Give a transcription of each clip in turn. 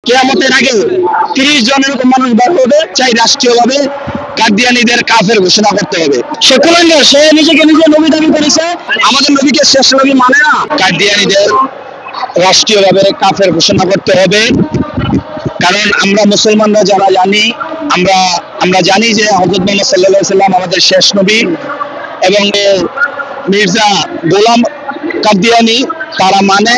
কিয়ামতের আগে 30 জন এরকম মানুষ বার করবে, চাই রাষ্ট্রীয়ভাবে কাদিয়ানীদের কাফের ঘোষণা করতে হবে। সে নিজেকে নিজে নবী দাবি করেছে, আমাদের নবীকে শেষ নবী মানে না। কাদিয়ানীদের রাষ্ট্রীয়ভাবে কাফের ঘোষণা করতে হবে। কারণ আমরা মুসলমানরা যারা জানি, আমরা জানি যে হযরত মুহাম্মদ সাল্লাল্লাহু আলাইহি সাল্লাম আমাদের শেষ নবী, এবং মির্জা গোলাম কাদিয়ানী তারা মানে,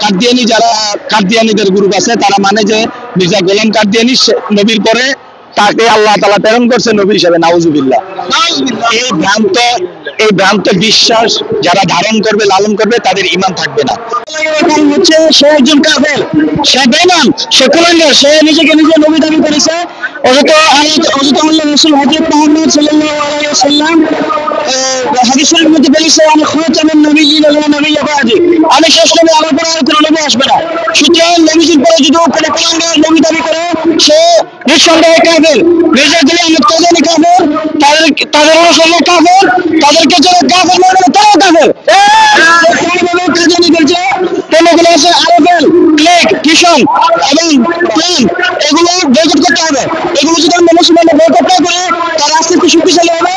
কাদিয়ানী যারা কাদিয়ানীদের গ্রুপ আছে তারা মানে যে মির্জা গোলাম কাদিয়ানী নবীর পরে তাকে আল্লাহ তাআলা প্রেরণ করছে নবী হিসেবে। নাউজুবিল্লাহ। এই ভ্রান্ত বিশ্বাস যারা ধারণ করবে, লালন করবে, তাদের ঈমান থাকবে না। হচ্ছে সে একজন কাফের, সে বেঈমান, সে কুলাঙ্গার, সে নিজেকে নিজে নবী দাবি করেছে। অথচ আল্লাহ রাসূল হযরত মুহাম্মদ সাল্লাল্লাহু আলাইহি ওয়াসাল্লাম হাদিসের মধ্যে বলেছে, আমি খাতামুন নবিয়্যিন ওয়া নবিয়্যা বা'দি, আমি শেষ নবী, আমার পরে আর কোনো নবী আসবে না। সুতরাং নবীজির পরে যদি কোনো কুলাঙ্গার নবী দাবি করে সে নিঃসন্দেহে কাফের। মির্জা গোলাম কাদিয়ানী কাফের, তাদের অনুসারী কাফের, তাদেরকে যারা কাফের মনে করে তারাও কাফের। কাদিয়ানীদের যে পণ্যগুলো আছে আরএফএল, ক্লিক, কিশন এবং প্লেন, এগুলো বয়কট করতে হবে। এগুলো যদি আমরা মুসলমানরা বয়কট না করি, তারা আস্তে আস্তে শক্তিশালী হবে।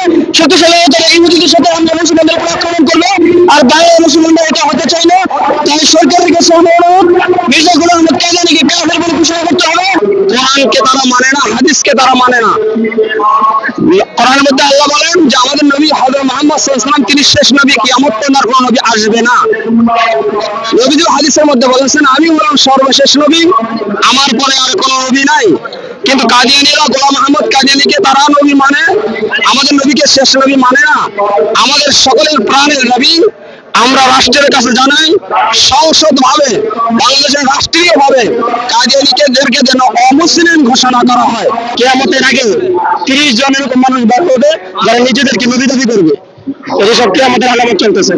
তারা ইহুদিদের সাথে আমরা মুসলমানদের উপর আক্রমণ করবে। আর বাইরে মুসলমানরা এটা হতে চাই না। তাই সরকারের কাছে অনুরোধ, মির্জা গোলাম কাদিয়ানীকে কাফের বলে ঘোষণা করতে হবে। কোরআনকে তারা মানে না, হাদিসকে তারা মানে না। কোরআনের মধ্যে আল্লাহ বলেন যে আমাদের নবী হযরত মুহাম্মদ সাল্লাল্লাহু আলাইহি ওয়াসাল্লাম তিনি শেষ নবী, কিয়ামত পর্যন্ত আর কোনো নবী আসবে না। নবীজি হাদিসের মধ্যে বলেছেন, আমি হলাম সর্বশেষ নবী, আমার পরে আর কোনো নবী নাই। কিন্তু কাদিয়ানীরা গোলাম আহমদ কাদিয়ানীকে তারা নবী মানে, আমাদের নবীকে শেষ নবী মানে না। আমাদের সকলের প্রাণের নবী। আমরা রাষ্ট্রের কাছে জানাই, সংসদ ভাবে, বাংলাদেশের রাষ্ট্রীয় ভাবে কাদিয়ানীদেরকে যেন অমুসলিম ঘোষণা করা হয়। কিয়ামতের আগে 30 জন এরকম মানুষ বার করবে যারা নিজেদেরকে নবী দাবি করবে। এসব কিয়ামতের আলামত চলতেছে।